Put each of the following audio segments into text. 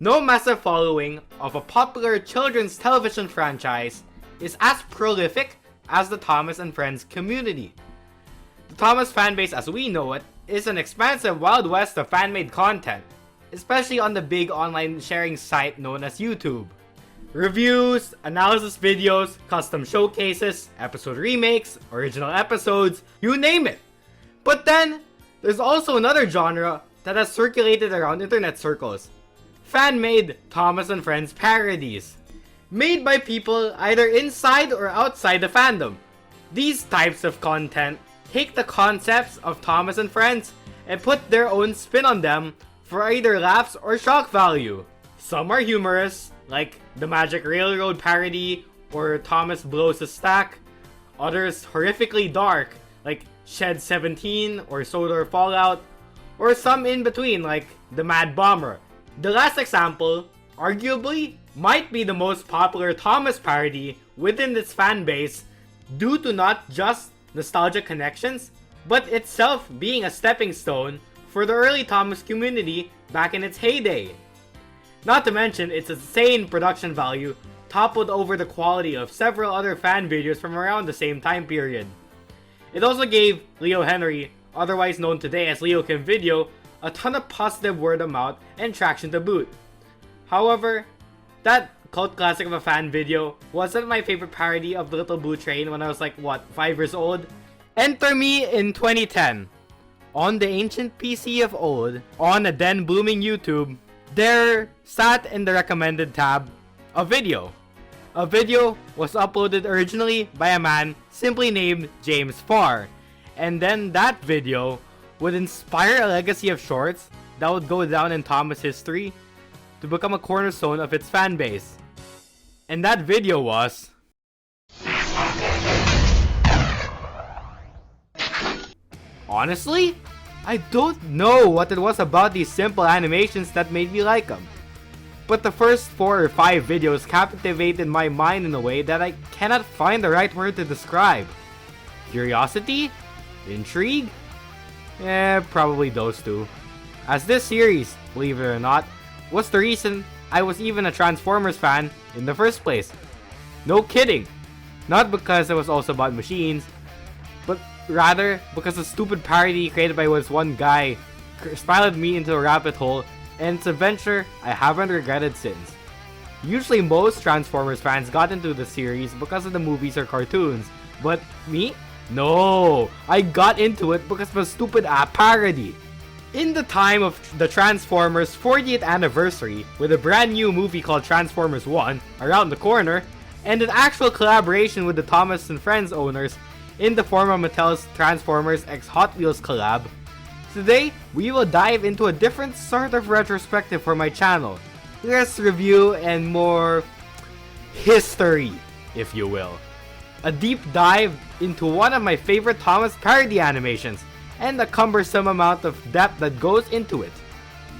No massive following of a popular children's television franchise is as prolific as the Thomas and Friends community. The Thomas fanbase as we know it is an expansive wild west of fan-made content, especially on the big online sharing site known as YouTube. Reviews, analysis videos, custom showcases, episode remakes, original episodes, you name it. But then, there's also another genre that has circulated around internet circles. Fan-made Thomas and Friends parodies. Made by people either inside or outside the fandom. These types of content take the concepts of Thomas and Friends and put their own spin on them for either laughs or shock value. Some are humorous, like the Magic Railroad parody or Thomas Blows a Stack. Others horrifically dark, like Shed 17 or Solar Fallout. Or some in between, like the Mad Bomber. The last example, arguably, might be the most popular Thomas parody within its fan base due to not just nostalgia connections, but itself being a stepping stone for the early Thomas community back in its heyday. Not to mention its insane production value toppled over the quality of several other fan videos from around the same time period. It also gave Leo Henry, otherwise known today as Leo Kim Video, a ton of positive word of mouth and traction to boot. However, that cult classic of a fan video wasn't my favorite parody of the Little Blue Train when I was like, 5 years old? Enter me in 2010. On the ancient PC of old, on a then booming YouTube, there sat in the recommended tab a video. A video was uploaded originally by a man simply named James Farr, and then that video would inspire a legacy of shorts that would go down in Thomas history to become a cornerstone of its fan base. And that video was... Honestly, I don't know what it was about these simple animations that made me like them. But the first 4 or 5 videos captivated my mind in a way that I cannot find the right word to describe. Curiosity? Intrigue? Probably those two. As this series, believe it or not, was the reason I was even a Transformers fan in the first place. No kidding! Not because it was also about machines, but rather because a stupid parody created by this one guy spiraled me into a rabbit hole, and it's a venture I haven't regretted since. Usually most Transformers fans got into the series because of the movies or cartoons, but me? No! I got into it because of a stupid app parody. In the time of the Transformers 40th anniversary, with a brand new movie called Transformers 1 around the corner, and an actual collaboration with the Thomas and Friends owners in the form of Mattel's Transformers x Hot Wheels collab, today we will dive into a different sort of retrospective for my channel. Less review and more history, if you will. A deep dive into one of my favorite Thomas parody animations, and the cumbersome amount of depth that goes into it.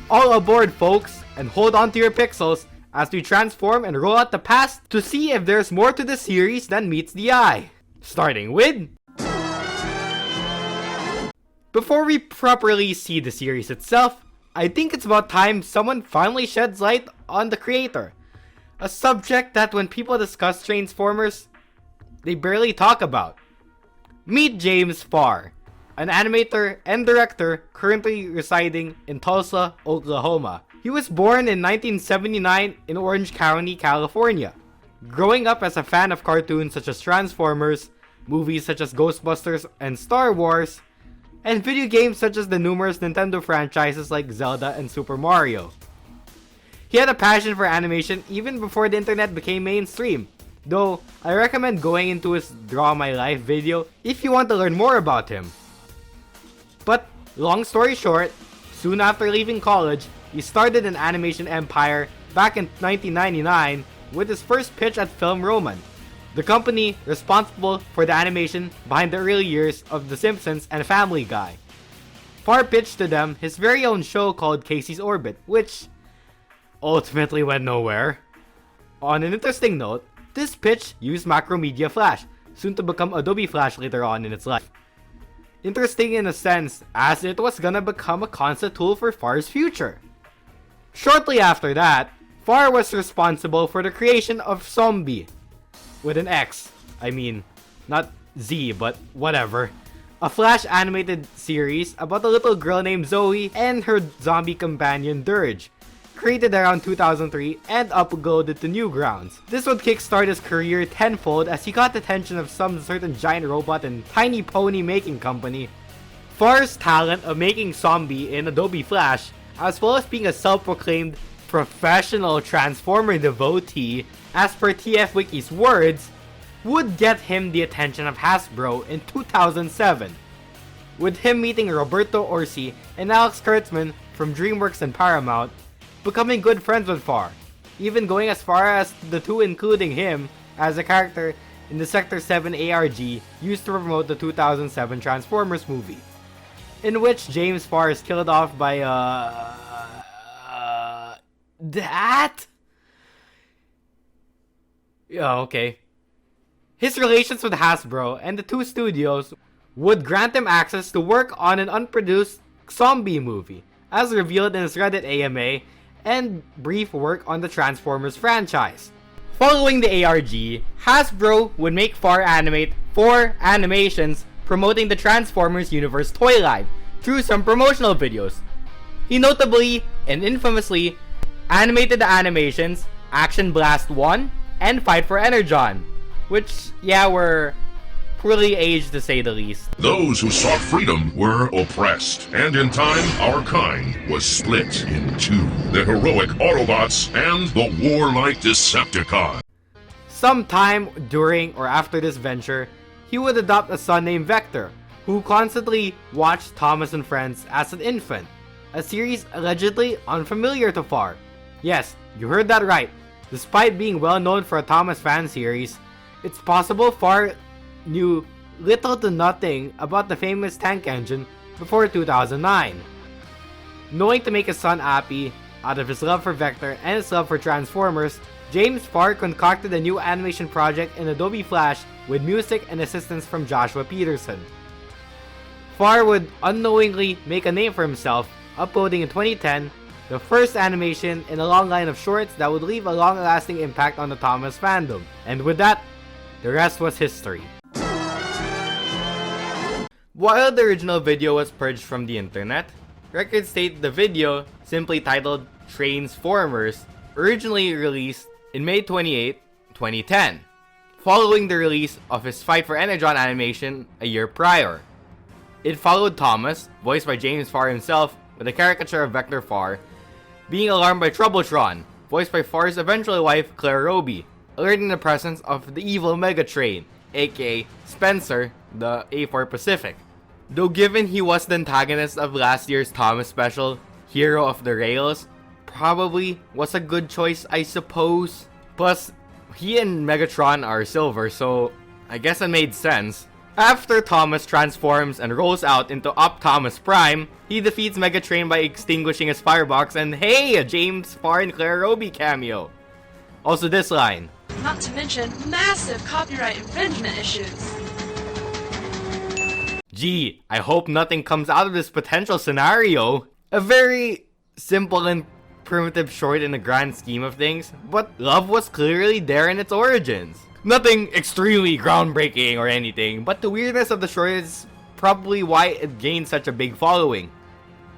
All aboard, folks, and hold on to your pixels as we transform and roll out the past to see if there's more to the series than meets the eye. Starting with... Before we properly see the series itself, I think it's about time someone finally sheds light on the creator. A subject that when people discuss Trainsformers, they barely talk about. Meet James Farr, an animator and director currently residing in Tulsa, Oklahoma. He was born in 1979 in Orange County, California. Growing up as a fan of cartoons such as Transformers, movies such as Ghostbusters and Star Wars, and video games such as the numerous Nintendo franchises like Zelda and Super Mario. He had a passion for animation even before the internet became mainstream, though I recommend going into his Draw My Life video if you want to learn more about him. But long story short, soon after leaving college, he started an animation empire back in 1999 with his first pitch at Film Roman, the company responsible for the animation behind the early years of The Simpsons and Family Guy. Farr pitched to them his very own show called Casey's Orbit, which ultimately went nowhere. On an interesting note, this pitch used Macromedia Flash, soon to become Adobe Flash later on in its life. Interesting in a sense, as it was gonna become a concept tool for Farr's future. Shortly after that, Farr was responsible for the creation of Zombie, with an X. I mean, not Z, but whatever. A Flash animated series about a little girl named Zoe and her zombie companion Dirge, created around 2003 and uploaded to Newgrounds. This would kickstart his career tenfold as he got the attention of some certain giant robot and tiny pony making company. Farr's talent of making Zombie in Adobe Flash, as well as being a self-proclaimed professional Transformer devotee, as per TF Wiki's words, would get him the attention of Hasbro in 2007, with him meeting Roberto Orsi and Alex Kurtzman from DreamWorks and Paramount, becoming good friends with Farr, even going as far as the two including him as a character in the Sector 7 ARG used to promote the 2007 Transformers movie, in which James Farr is killed off by that? Yeah, okay. His relations with Hasbro and the two studios would grant him access to work on an unproduced zombie movie, as revealed in his Reddit AMA, and brief work on the Transformers franchise. Following the ARG, Hasbro would make Farr animate 4 animations promoting the Transformers Universe toy line through some promotional videos. He notably and infamously animated the animations Action Blast 1 and Fight for Energon, which, yeah, were poorly aged to say the least. Those who sought freedom were oppressed, and in time our kind was split in two, the heroic Autobots and the warlike Decepticons. Sometime during or after this venture, he would adopt a son named Vector, who constantly watched Thomas and Friends as an infant, a series allegedly unfamiliar to Farr. Yes, you heard that right. Despite being well known for a Thomas fan series, it's possible Farr knew little to nothing about the famous tank engine before 2009. Knowing to make his son happy out of his love for Vector and his love for Transformers, James Farr concocted a new animation project in Adobe Flash with music and assistance from Joshua Peterson. Farr would unknowingly make a name for himself, uploading in 2010 the first animation in a long line of shorts that would leave a long-lasting impact on the Thomas fandom. And with that, the rest was history. While the original video was purged from the internet, records state the video, simply titled Trainsformers, originally released in May 28, 2010, following the release of his Fight for Energon animation a year prior. It followed Thomas, voiced by James Farr himself, with a caricature of Vector Farr, being alarmed by Troubletron, voiced by Farr's eventual wife Claire Roby, alerting the presence of the evil Megatrain, aka Spencer, the A4 Pacific. Though given he was the antagonist of last year's Thomas special, Hero of the Rails, probably was a good choice, I suppose. Plus, he and Megatron are silver, so I guess it made sense. After Thomas transforms and rolls out into Optimus Prime, he defeats Megatrain by extinguishing his firebox, and hey, a James Farr and Claire Roby cameo. Also this line. Not to mention massive copyright infringement issues. Gee, I hope nothing comes out of this potential scenario. A very simple and primitive short in the grand scheme of things, but love was clearly there in its origins. Nothing extremely groundbreaking or anything, but the weirdness of the short is probably why it gained such a big following.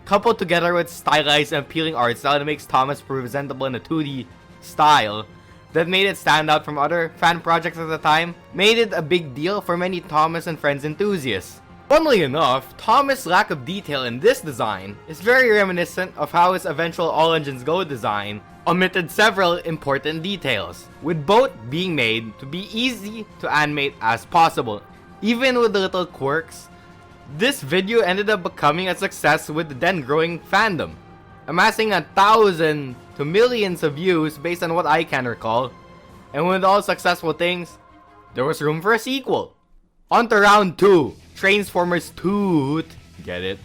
Coupled together with stylized and appealing art style that makes Thomas presentable in a 2D style that made it stand out from other fan projects at the time, made it a big deal for many Thomas and Friends enthusiasts. Funnily enough, Thomas' lack of detail in this design is very reminiscent of how his eventual All Engines Go design omitted several important details, with both being made to be easy to animate as possible. Even with the little quirks, this video ended up becoming a success with the then growing fandom, amassing 1,000 to millions of views based on what I can recall. And with all successful things, there was room for a sequel. On to round 2, Trainsformers Toot. Get it?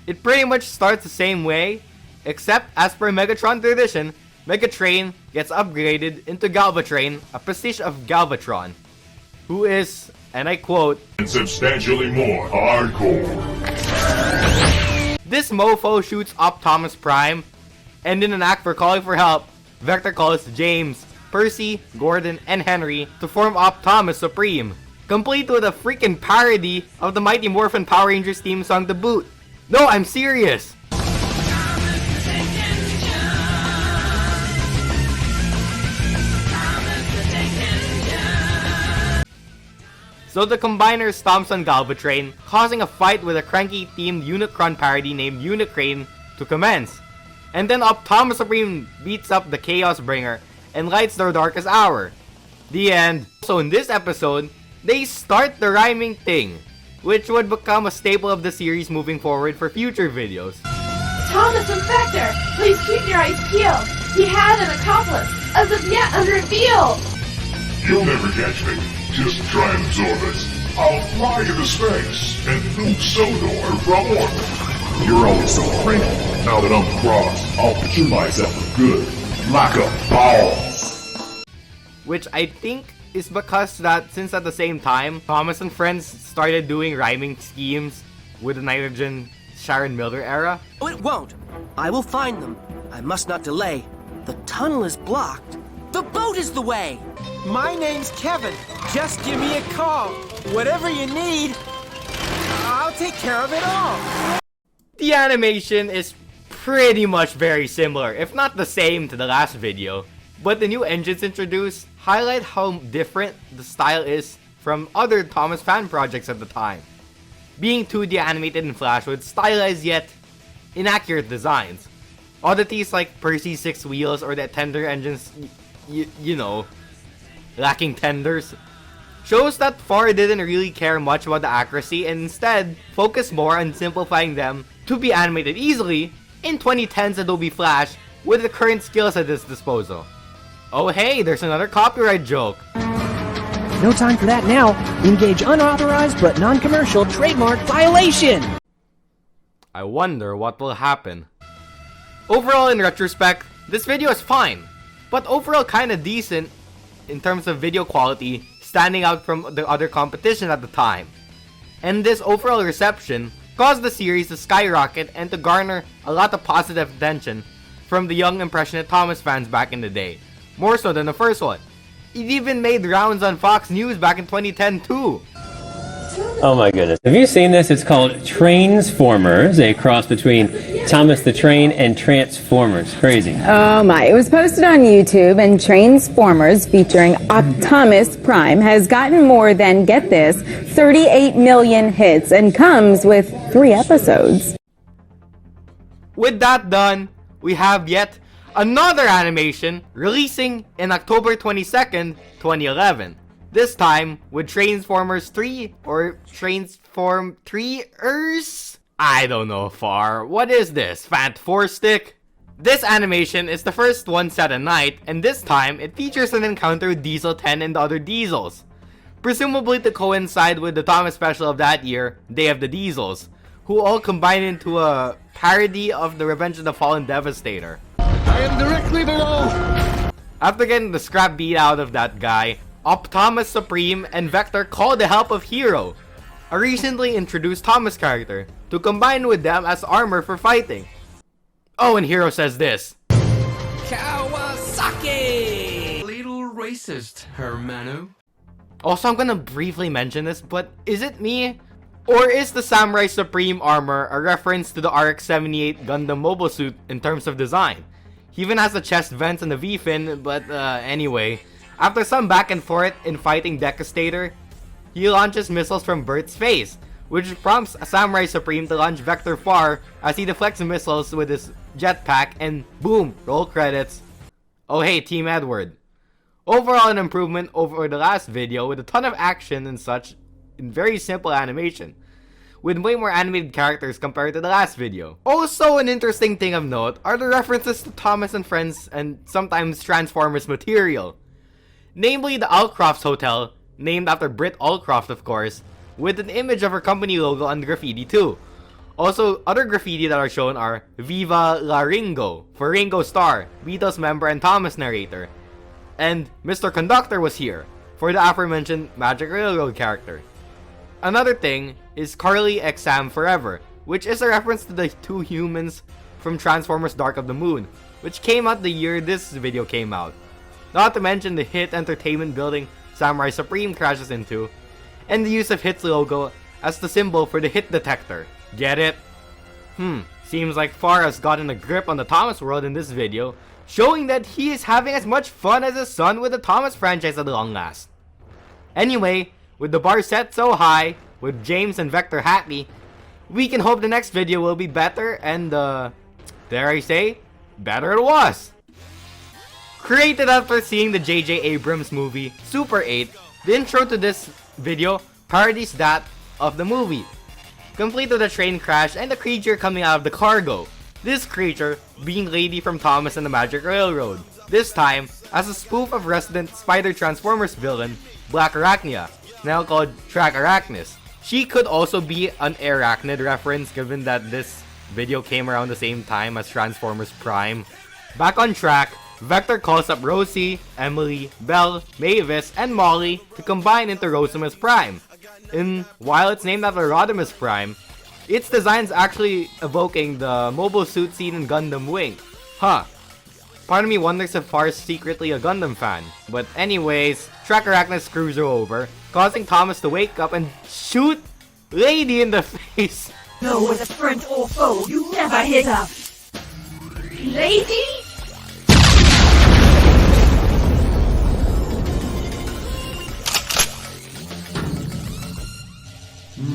It pretty much starts the same way, except as per Megatron tradition, Megatrain gets upgraded into Galvatrain, a pastiche of Galvatron, who is, and I quote, substantially more hardcore. This mofo shoots Optimus Prime And in an act for calling for help, Vector calls James, Percy, Gordon, and Henry to form Optimus Supreme, complete with a freaking parody of the Mighty Morphin Power Rangers theme song to boot. No, I'm serious! So the Combiner stomps on Galvatrain, causing a fight with a cranky-themed Unicron parody named Unicrane to commence. And then Optimus Supreme beats up the Chaos Bringer and lights their darkest hour. The end. So in this episode, they start the rhyming thing, which would become a staple of the series moving forward for future videos. Thomas and Vector, please keep your eyes peeled. He had an accomplice, as of yet unrevealed. You'll never catch me. Just try and absorb us. I'll fly into space and nuke Sodor from orbit. You're always so cranky. Now that I'm crossed, I'll picture myself for good. Like a balls. Which I think is because that since at the same time, Thomas and friends started doing rhyming schemes with the Nitrogen Sharon Miller era. Oh, it won't. I will find them. I must not delay. The tunnel is blocked. The boat is the way. My name's Kevin. Just give me a call. Whatever you need, I'll take care of it all. The animation is pretty much very similar, if not the same to the last video, but the new engines introduced highlight how different the style is from other Thomas fan projects at the time, being 2D animated in Flash with stylized yet inaccurate designs. Oddities like Percy's 6 wheels or the tender engines, you know, lacking tenders, shows that Farr didn't really care much about the accuracy and instead focused more on simplifying them to be animated easily in 2010's Adobe Flash with the current skills at its disposal. Oh hey, there's another copyright joke. No time for that now. Engage unauthorized but non-commercial trademark violation. I wonder what will happen. Overall, in retrospect, this video is fine, but overall kinda decent in terms of video quality, standing out from the other competition at the time. And this overall reception caused the series to skyrocket and to garner a lot of positive attention from the young impressionate Thomas fans back in the day, more so than the first one. It even made rounds on Fox News back in 2010 too. Oh my goodness. Have you seen this? It's called Trainsformers, a cross between Thomas the Train and Transformers. Crazy. Oh my. It was posted on YouTube, and Trainsformers featuring Optimus Prime has gotten more than, get this, 38 million hits and comes with 3 episodes. With that done, we have yet another animation releasing in October 22nd, 2011. This time with Trainsformers 3 or Transform 3ers? I don't know, Farr. What is this? Fant 4 stick? This animation is the first one set at night, and this time it features an encounter with Diesel 10 and the other Diesels, presumably to coincide with the Thomas special of that year, Day of the Diesels, who all combine into a parody of the Revenge of the Fallen Devastator. I am directly below. After getting the scrap beat out of that guy, Optimus Supreme and Vector call the help of Hero, a recently introduced Thomas character, to combine with them as armor for fighting. Oh, and Hero says this. Kawasaki! Little racist, Hermano. Also, I'm gonna briefly mention this, but is it me? Or is the Samurai Supreme armor a reference to the RX-78 Gundam mobile suit in terms of design? He even has the chest vents and the V-fin, but anyway. After some back and forth in fighting Devastator, he launches missiles from Bert's face, which prompts Samurai Supreme to launch Vector Farr as he deflects missiles with his jetpack, and boom, roll credits. Oh hey, Team Edward. Overall an improvement over the last video with a ton of action and such in very simple animation, with way more animated characters compared to the last video. Also, an interesting thing of note are the references to Thomas and Friends and sometimes Transformers material. Namely the Alcroft's Hotel, named after Britt Allcroft of course, with an image of her company logo on the graffiti too. Also, other graffiti that are shown are Viva La Ringo, for Ringo Starr, Beatles member and Thomas narrator. And Mr. Conductor was here, for the aforementioned Magic Railroad character. Another thing is Carly x Sam Forever, which is a reference to the two humans from Transformers Dark of the Moon, which came out the year this video came out. Not to mention the Hit Entertainment building Samurai Supreme crashes into, and the use of Hit's logo as the symbol for the hit detector. Get it? Seems like Farr has gotten a grip on the Thomas world in this video, showing that he is having as much fun as his son with the Thomas franchise at long last. Anyway, with the bar set so high, with James and Vector happy, we can hope the next video will be better and, dare I say, better it was. Created after seeing the J.J. Abrams movie, Super 8, the intro to this video parodies that of the movie, complete with a train crash and a creature coming out of the cargo. This creature being Lady from Thomas and the Magic Railroad, this time as a spoof of resident Spider Transformers villain, Black Arachnia, now called Track Arachnis. She could also be an Arachnid reference given that this video came around the same time as Transformers Prime. Back on track, Vector calls up Rosie, Emily, Belle, Mavis, and Molly to combine into Rosimus Prime. And while it's named after Rodimus Prime, its design's actually evoking the mobile suit scene in Gundam Wing. Part of me wonders if Farr's secretly a Gundam fan. But anyways, Track Arachnid screws her over, causing Thomas to wake up and shoot Lady in the face. No, with a friend or foe, you never hit up. Lady?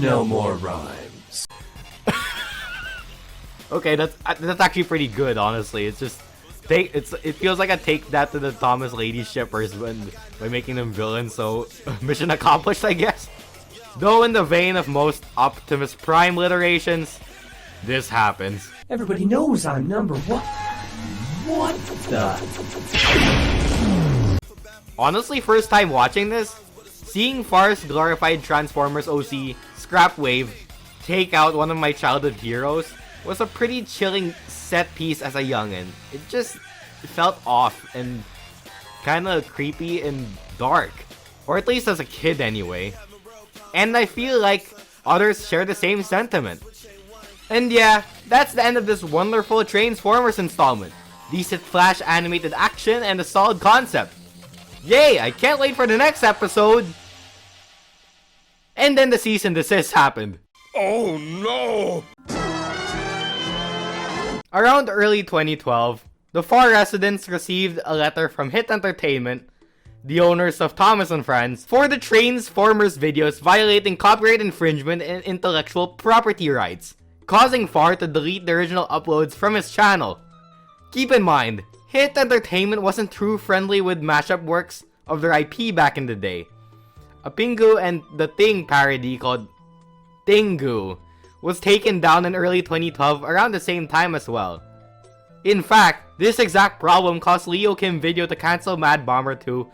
No more rhymes. Okay, that's actually pretty good, honestly. It's just it feels like I take that to the Thomas Lady shippers by making them villains, so mission accomplished, I guess. Though in the vein of most Optimus Prime literations, this happens. Everybody knows I'm number one. What the? Honestly, first time watching this, seeing Farr's glorified Transformers OC Scrapwave take out one of my childhood heroes was a pretty chilling set piece as a youngin'. It just felt off and kinda creepy and dark. Or at least as a kid anyway. And I feel like others share the same sentiment. And yeah, that's the end of this wonderful Trainsformers installment. Decent flash animated action and a solid concept. Yay, I can't wait for the next episode! And then the cease and desist happened. Oh no! Around early 2012, the Farr residents received a letter from Hit Entertainment, the owners of Thomas and Friends, for the Trainsformers videos violating copyright infringement and intellectual property rights, causing Farr to delete the original uploads from his channel. Keep in mind, Hit Entertainment wasn't too friendly with mashup works of their IP back in the day. A Pingu and the Thing parody called Tingu was taken down in early 2012 around the same time as well. In fact, this exact problem caused Leo Kim Video to cancel Mad Bomber 2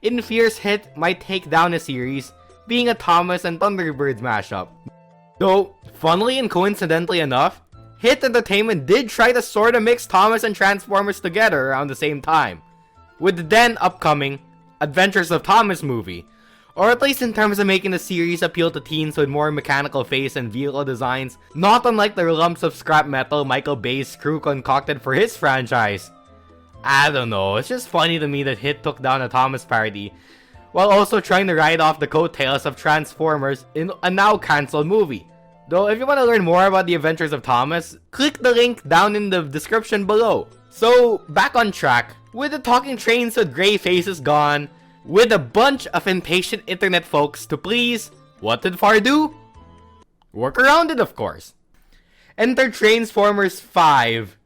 in fears Hit might take down a series, being a Thomas and Thunderbirds mashup. Though, funnily and coincidentally enough, Hit Entertainment did try to sorta mix Thomas and Transformers together around the same time, with the then upcoming Adventures of Thomas movie, or at least in terms of making the series appeal to teens with more mechanical face and vehicle designs, not unlike the lumps of scrap metal Michael Bay's crew concocted for his franchise. I don't know, it's just funny to me that Hit took down a Thomas parody, while also trying to ride off the coattails of Transformers in a now cancelled movie. Though if you want to learn more about the Adventures of Thomas, click the link down in the description below. So, back on track, with the talking trains with grey faces gone, with a bunch of impatient internet folks to please, what did Farr do? Work around it, of course. Enter Trainsformers 5,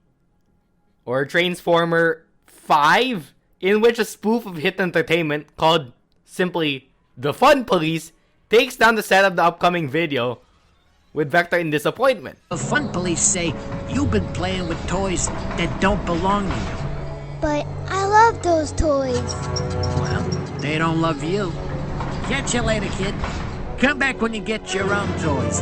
or Trainsformer 5, in which a spoof of Hit Entertainment called simply The Fun Police takes down the set of the upcoming video, with Vector in disappointment. The Fun Police say you've been playing with toys that don't belong to you. But I love those toys. Well, they don't love you. Catch you later, kid. Come back when you get your own toys.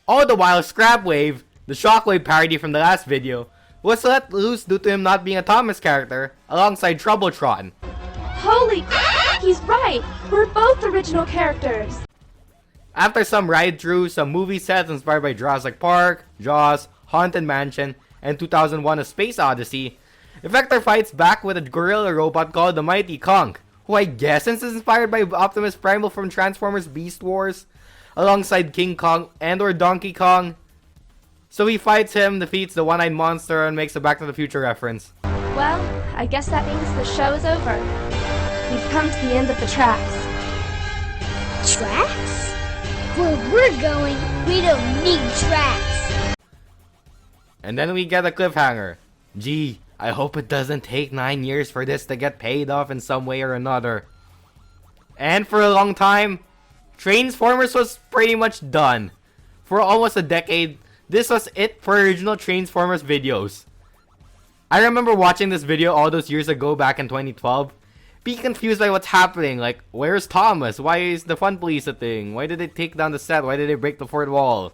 All the while, Scrapwave, the Shockwave parody from the last video, was let loose due to him not being a Thomas character, alongside Troubletron. Holy crap, he's right! We're both original characters! After some ride through some movie sets inspired by Jurassic Park, Jaws, Haunted Mansion, and 2001: A Space Odyssey, Vector fights back with a gorilla robot called the Mighty Kong, who I guess is inspired by Optimus Primal from Transformers Beast Wars, alongside King Kong and/or Donkey Kong. So he fights him, defeats the one-eyed monster, and makes a Back to the Future reference. Well, I guess that means the show is over. We've come to the end of the tracks. Tracks? Where we're going, we don't need tracks. And then we get a cliffhanger. Gee, I hope it doesn't take 9 years for this to get paid off in some way or another. And for a long time, Trainsformers was pretty much done. For almost a decade, this was it for original Trainsformers videos. I remember watching this video all those years ago back in 2012, being confused by what's happening, like, where's Thomas? Why is the Fun Police a thing? Why did they take down the set? Why did they break the fourth wall?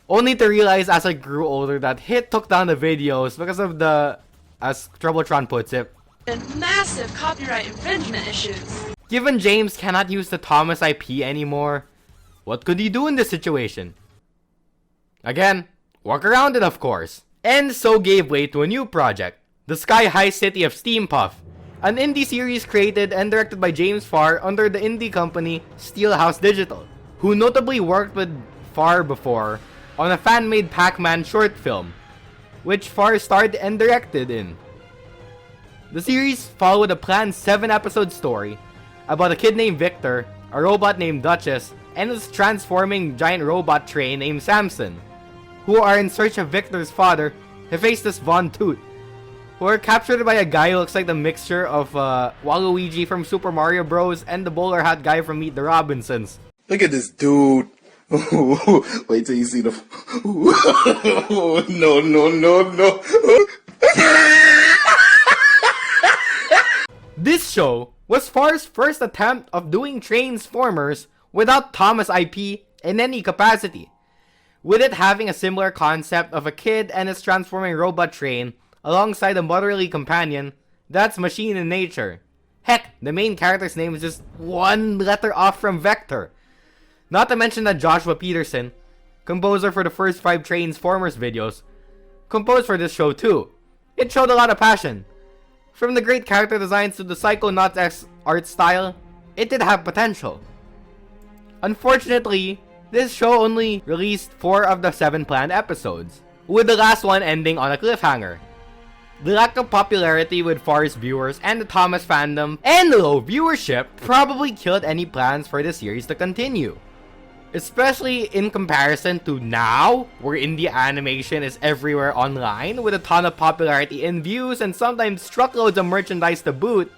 Only to realize as I grew older that Hit took down the videos because of the, as Troubletron puts it, And massive copyright infringement issues. Given James cannot use the Thomas IP anymore, what could he do in this situation? Again, work around it of course. And so gave way to a new project, The Sky High City of Steam Puff, an indie series created and directed by James Farr under the indie company Steelhouse Digital, who notably worked with Farr before on a fan-made Pac-Man short film, which Farr starred and directed in. The series followed a planned 7-episode story about a kid named Victor, a robot named Duchess, and his transforming giant robot train named Samson, who are in search of Victor's father, Hephaestus Von Toot, who are captured by a guy who looks like the mixture of Waluigi from Super Mario Bros. And the bowler hat guy from Meet the Robinsons. Look at this dude. Wait till you see the... No. This show was Farr's first attempt of doing Trainsformers without Thomas IP in any capacity, with it having a similar concept of a kid and his transforming robot train alongside a motherly companion that's machine in nature. Heck, the main character's name is just one letter off from Vector. Not to mention that Joshua Peterson, composer for the first 5 Trainsformers videos, composed for this show too. It showed a lot of passion. From the great character designs to the Psychonauts art style, it did have potential. Unfortunately, this show only released 4 of the 7 planned episodes, with the last one ending on a cliffhanger. The lack of popularity with Farr's viewers and the Thomas fandom and the low viewership probably killed any plans for the series to continue. Especially in comparison to now, where indie animation is everywhere online with a ton of popularity and views and sometimes truckloads of merchandise to boot.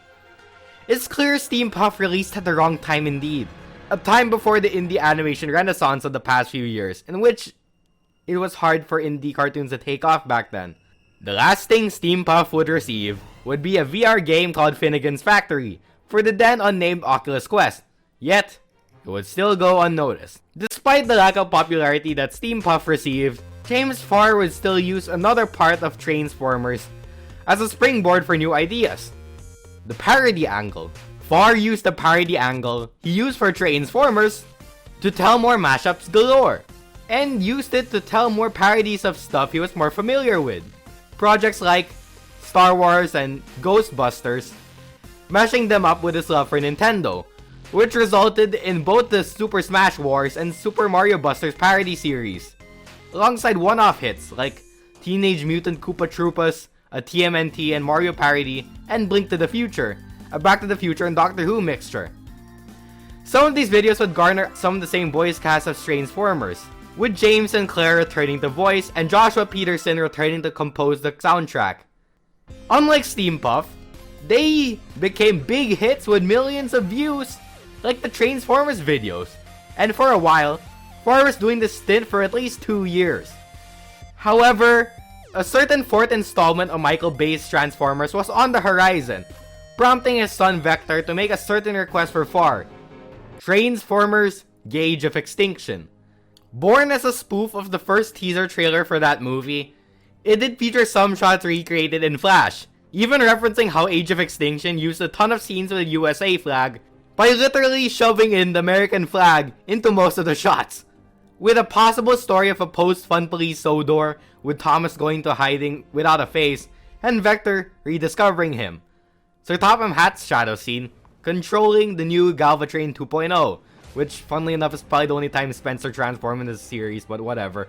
It's clear Steam Puff released at the wrong time indeed. A time before the indie animation renaissance of the past few years, in which it was hard for indie cartoons to take off back then. The last thing Steam Puff would receive would be a VR game called Finnegan's Factory for the then unnamed Oculus Quest, yet it would still go unnoticed. Despite the lack of popularity that Steam Puff received, James Farr would still use another part of Trainsformers as a springboard for new ideas: the parody angle. Farr used the parody angle he used for Trainsformers to tell more mashups galore, and used it to tell more parodies of stuff he was more familiar with. Projects like Star Wars and Ghostbusters, mashing them up with his love for Nintendo, which resulted in both the Super Smash Wars and Super Mario Busters parody series, alongside one-off hits like Teenage Mutant Koopa Troopas, a TMNT and Mario parody, and Blink to the Future, a Back to the Future and Doctor Who mixture. Some of these videos would garner some of the same voice cast as Trainsformers, with James and Claire returning to voice and Joshua Peterson returning to compose the soundtrack. Unlike Steam Puff, they became big hits with millions of views, like the Trainsformers videos, and for a while, Farr was doing this stint for at least 2 years. However, a certain 4th installment of Michael Bay's Transformers was on the horizon, prompting his son Vector to make a certain request for Farr: Trainsformers Gauge of Extinction. Born as a spoof of the first teaser trailer for that movie, it did feature some shots recreated in Flash, even referencing how Age of Extinction used a ton of scenes with a USA flag, by literally shoving in the American flag into most of the shots, with a possible story of a post-Fun Police Sodor, with Thomas going to hiding without a face, and Vector rediscovering him. Sir Topham Hatt's shadow scene, controlling the new Galvatrain 2.0, which funnily enough is probably the only time Spencer transformed in this series, but whatever.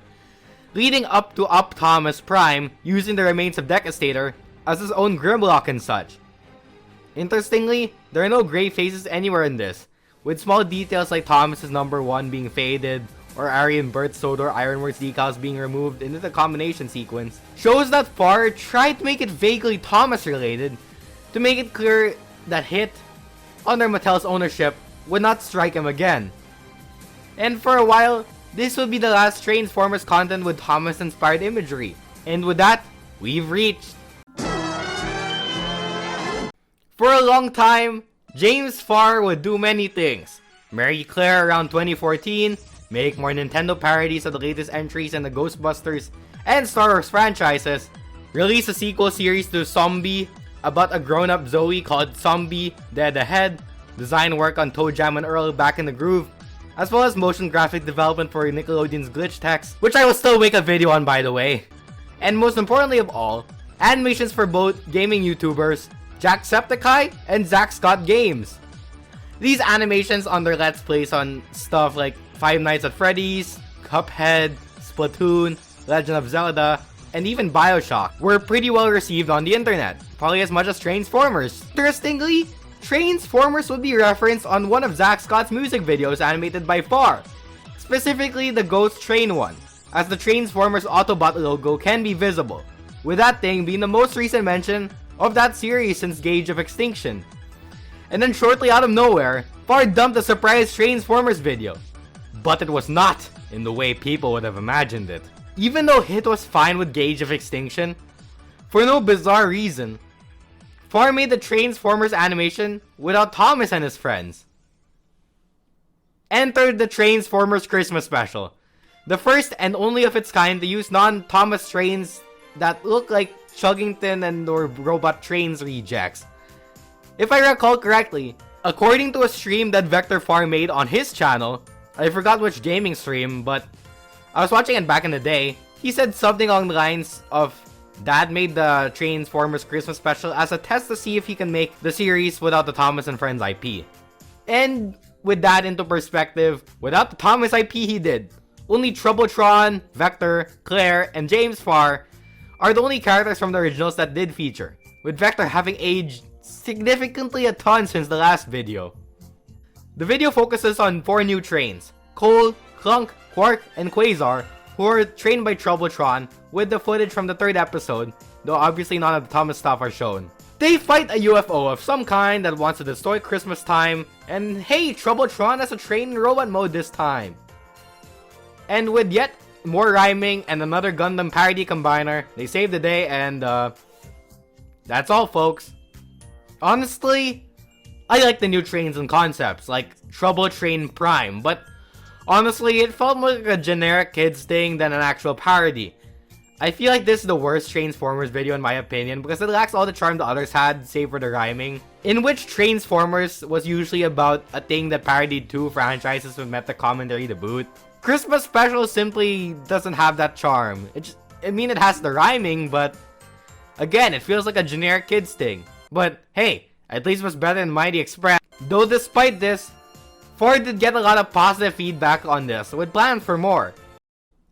Leading up to Thomas Prime, using the remains of Devastator as his own Grimlock and such. Interestingly, there are no gray faces anywhere in this, with small details like Thomas's number 1 being faded, or Aryan Burt Sodor Ironworks decals being removed into the combination sequence, shows that Farr tried to make it vaguely Thomas related, to make it clear that Hit, under Mattel's ownership, would not strike him again. And for a while, this would be the last Trainsformers content with Thomas-inspired imagery. And with that, we've reached. For a long time, James Farr would do many things. Marry Claire around 2014, make more Nintendo parodies of the latest entries in the Ghostbusters and Star Wars franchises, release a sequel series to Zombie about a grown-up Zoe called Zombie Dead Ahead, design work on Toe Jam and Earl Back in the Groove, as well as motion graphic development for Nickelodeon's Glitch Text, which I will still make a video on, by the way. And most importantly of all, animations for both gaming YouTubers Jacksepticeye and Zack Scott Games. These animations on their Let's Plays on stuff like Five Nights at Freddy's, Cuphead, Splatoon, Legend of Zelda, and even Bioshock were pretty well received on the internet, probably as much as Trainsformers. Interestingly, Trainsformers would be referenced on one of Zack Scott's music videos animated by Farr, specifically the Ghost Train one, as the Trainsformers Autobot logo can be visible, with that thing being the most recent mention of that series since Gauge of Extinction. And then shortly out of nowhere, Farr dumped a surprise Trainsformers video, but it was not in the way people would have imagined it. Even though Hit was fine with Gauge of Extinction, for no bizarre reason, Farr made the Trainsformers animation without Thomas and his friends. Enter the Trainsformers Christmas special, the first and only of its kind to use non-Thomas trains that look like Chuggington and or Robot Trains rejects. If I recall correctly, according to a stream that Vector Farr made on his channel, I forgot which gaming stream, but I was watching it back in the day, he said something along the lines of Dad made the Trainsformers Christmas special as a test to see if he can make the series without the Thomas and Friends IP. And with that into perspective, without the Thomas IP he did, only Troubletron, Vector, Claire, and James Farr are the only characters from the originals that did feature, with Vector having aged significantly a ton since the last video. The video focuses on 4 new trains, Cole, Clunk, Quark, and Quasar, who are trained by Troubletron, with the footage from the 3rd episode, though obviously none of the Thomas stuff are shown. They fight a UFO of some kind that wants to destroy Christmas time, and hey, Troubletron has a train in robot mode this time. And with yet more rhyming and another Gundam parody combiner, they save the day, and that's all, folks. Honestly, I like the new trains and concepts, like Trouble Train Prime, but honestly, it felt more like a generic kids thing than an actual parody. I feel like this is the worst Trainsformers video in my opinion, because it lacks all the charm the others had, save for the rhyming, in which Trainsformers was usually about a thing that parodied 2 franchises with meta commentary to boot. Christmas Special simply doesn't have that charm. It has the rhyming, but again, it feels like a generic kids thing. But hey, at least it was better than Mighty Express. Though despite this, Farr did get a lot of positive feedback on this, with plans for more.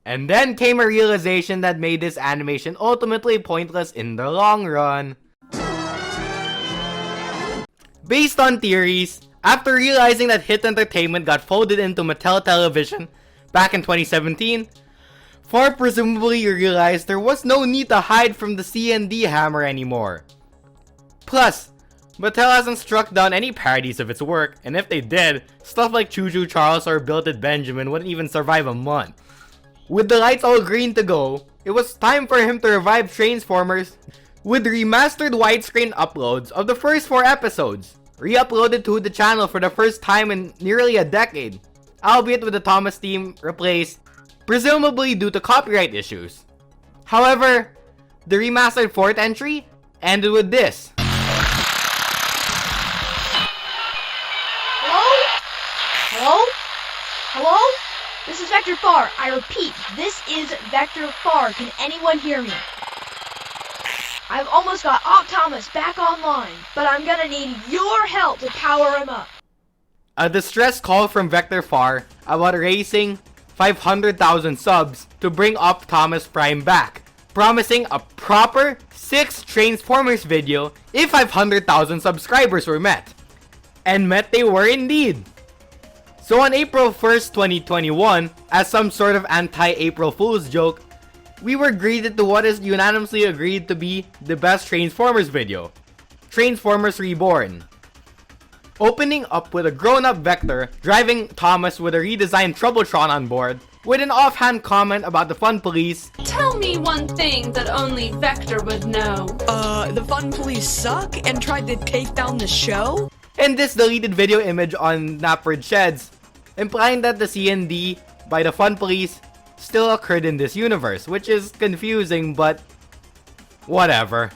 And then came a realization that made this animation ultimately pointless in the long run. Based on theories, after realizing that Hit Entertainment got folded into Mattel Television back in 2017, Farr presumably realized there was no need to hide from the C&D hammer anymore. Plus, Mattel hasn't struck down any parodies of its work, and if they did, stuff like Choo Choo Charles or Built-It Benjamin wouldn't even survive a month. With the lights all green to go, it was time for him to revive Trainsformers with remastered widescreen uploads of the first 4 episodes, re-uploaded to the channel for the first time in nearly a decade, albeit with the Thomas theme replaced, presumably due to copyright issues. However, the remastered 4th entry ended with this. Hello? This is Vector Farr. I repeat, this is Vector Farr. Can anyone hear me? I've almost got Thomas back online, but I'm gonna need your help to power him up. A distress call from Vector Farr about raising 500,000 subs to bring Thomas Prime back, promising a proper 6 Trainsformers video if 500,000 subscribers were met. And met they were indeed. So on April 1st, 2021, as some sort of anti-April Fool's joke, we were greeted to what is unanimously agreed to be the best Trainsformers video, Trainsformers Reborn. Opening up with a grown-up Vector driving Thomas with a redesigned Troubletron on board, with an offhand comment about the Fun Police. Tell me one thing that only Vector would know. The Fun Police suck and tried to take down the show? And this deleted video image on Napford Sheds, implying that the C&D by the Fun Police still occurred in this universe, which is confusing, but whatever.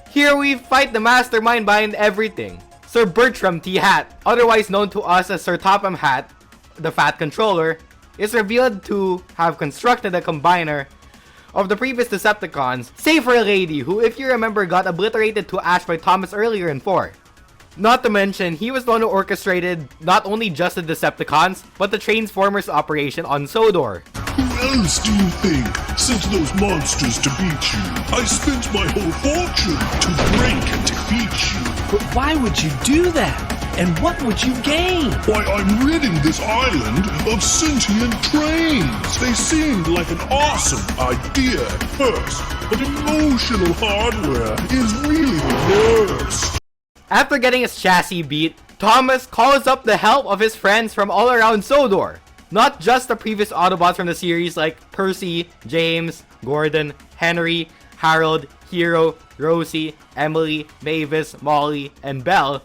Here we fight the mastermind behind everything. Sir Bertram T. Hat, otherwise known to us as Sir Topham Hatt, the Fat Controller, is revealed to have constructed a combiner of the previous Decepticons, save for a lady who, if you remember, got obliterated to ash by Thomas earlier in 4. Not to mention, he was the one who orchestrated not only just the Decepticons, but the Trainsformers operation on Sodor. Who else do you think sent those monsters to beat you? I spent my whole fortune to break and defeat you. But why would you do that? And what would you gain? Why, I'm ridding this island of sentient trains. They seemed like an awesome idea at first, but emotional hardware is really the worst. After getting his chassis beat, Thomas calls up the help of his friends from all around Sodor. Not just the previous Autobots from the series like Percy, James, Gordon, Henry, Harold, Hero, Rosie, Emily, Mavis, Molly, and Belle,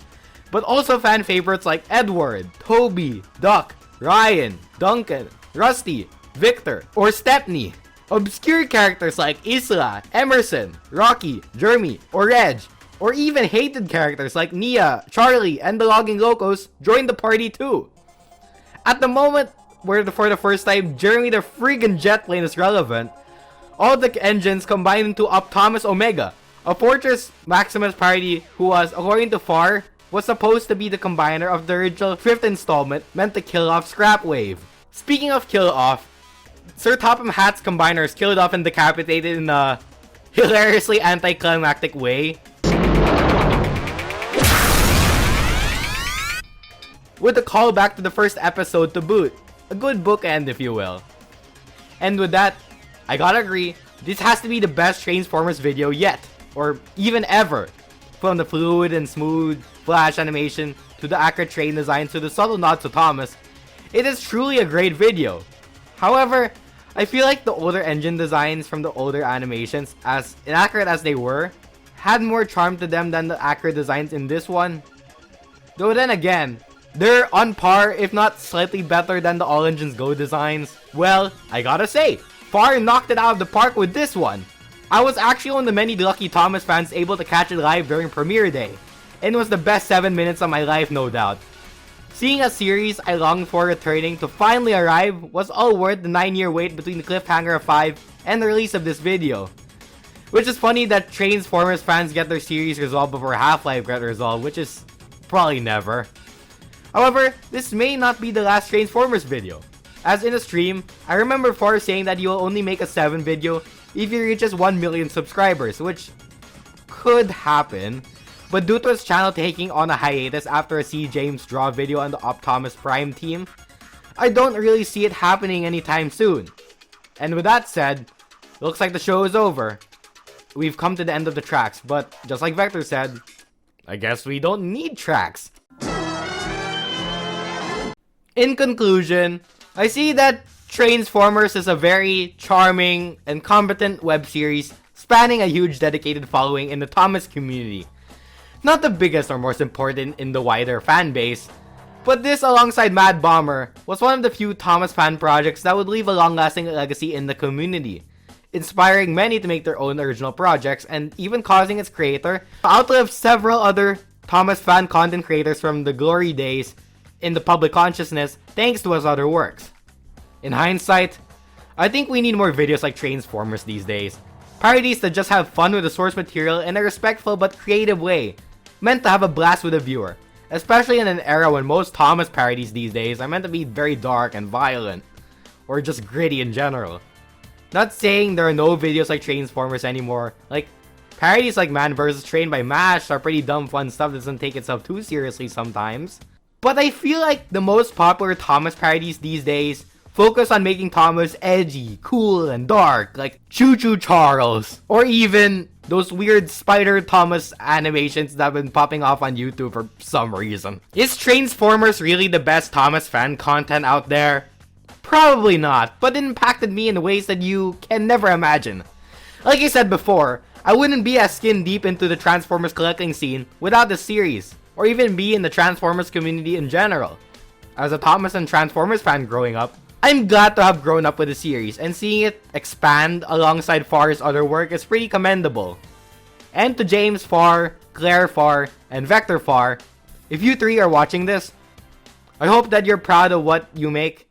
but also fan favorites like Edward, Toby, Duck, Ryan, Duncan, Rusty, Victor, or Stepney. Obscure characters like Isla, Emerson, Rocky, Jeremy, or Reg, or even hated characters like Nia, Charlie, and the Logging Locos joined the party too. At the moment where for the first time Jeremy the friggin' jet plane is relevant, all the engines combined into Thomas Omega, a Fortress Maximus parody who was, according to Farr, was supposed to be the combiner of the original 5th installment meant to kill off Scrapwave. Speaking of kill off, Sir Topham Hatt's combiner is killed off and decapitated in a hilariously anticlimactic way, with a callback to the first episode to boot. A good bookend, if you will. And with that, I gotta agree, this has to be the best Trainsformers video yet, or even ever. From the fluid and smooth flash animation, to the accurate train designs, to the subtle nods to Thomas, it is truly a great video. However, I feel like the older engine designs from the older animations, as inaccurate as they were, had more charm to them than the accurate designs in this one. Though then again, they're on par, if not slightly better than the All Engines Go designs. Well, I gotta say, Farr knocked it out of the park with this one. I was actually one of the many lucky Thomas fans able to catch it live during premiere day, and it was the best 7 minutes of my life, no doubt. Seeing a series I longed for returning to finally arrive was all worth the 9-year wait between the cliffhanger of 5 and the release of this video. Which is funny that Trainsformers fans get their series resolved before Half-Life got resolved, which is probably never. However, this may not be the last Trainsformers video. As in a stream, I remember Farr saying that he will only make a 7 video if he reaches 1 million subscribers, which could happen. But due to his channel taking on a hiatus after a C. James Draw video on the Thomas Prime team, I don't really see it happening anytime soon. And with that said, looks like the show is over. We've come to the end of the tracks, but just like Vector said, I guess we don't need tracks. In conclusion, I see that Trainsformers is a very charming and competent web series spanning a huge dedicated following in the Thomas community. Not the biggest or most important in the wider fan base, but this alongside Mad Bomber was one of the few Thomas fan projects that would leave a long-lasting legacy in the community, inspiring many to make their own original projects and even causing its creator to outlive several other Thomas fan content creators from the glory days in the public consciousness thanks to his other works. In hindsight, I think we need more videos like Trainsformers these days. Parodies that just have fun with the source material in a respectful but creative way, meant to have a blast with the viewer, especially in an era when most Thomas parodies these days are meant to be very dark and violent, or just gritty in general. Not saying there are no videos like Trainsformers anymore, like parodies like Man vs. Train by MASH are pretty dumb fun stuff that doesn't take itself too seriously sometimes. But I feel like the most popular Thomas parodies these days focus on making Thomas edgy, cool, and dark, like Choo Choo Charles, or even those weird Spider Thomas animations that have been popping off on YouTube for some reason. Is Trainsformers really the best Thomas fan content out there? Probably not, but it impacted me in ways that you can never imagine. Like I said before, I wouldn't be as skin deep into the Transformers collecting scene without the series, or even be in the Transformers community in general. As a Thomas and Transformers fan growing up, I'm glad to have grown up with the series, and seeing it expand alongside Farr's other work is pretty commendable. And to James Farr, Claire Farr, and Vector Farr, if you three are watching this, I hope that you're proud of what you make,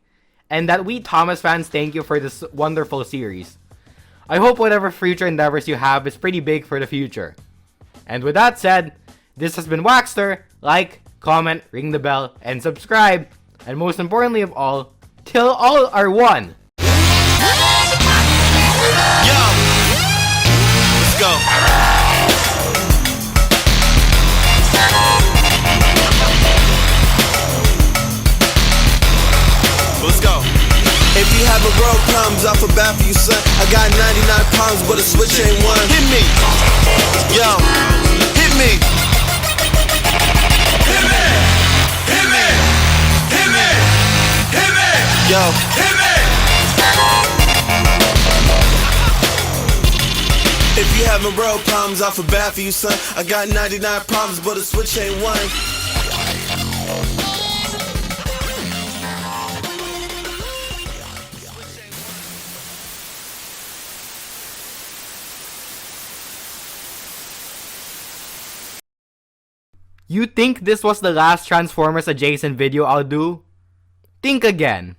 and that we Thomas fans thank you for this wonderful series. I hope whatever future endeavors you have is pretty big for the future. And with that said, this has been Wakster. Like, comment, ring the bell, and subscribe. And most importantly of all, till all are one. Yo, let's go. Let's go. If you having road problems, I feel bad for you, son. I got 99 problems, but a switch ain't one. Hit me. Yo, hit me. Hit me. Hit me. Hit me. Hit me. Yo, hit me. If you having road problems, I feel bad for you, son. I got 99 problems, but a switch ain't one. You think this was the last Transformers adjacent video I'll do? Think again.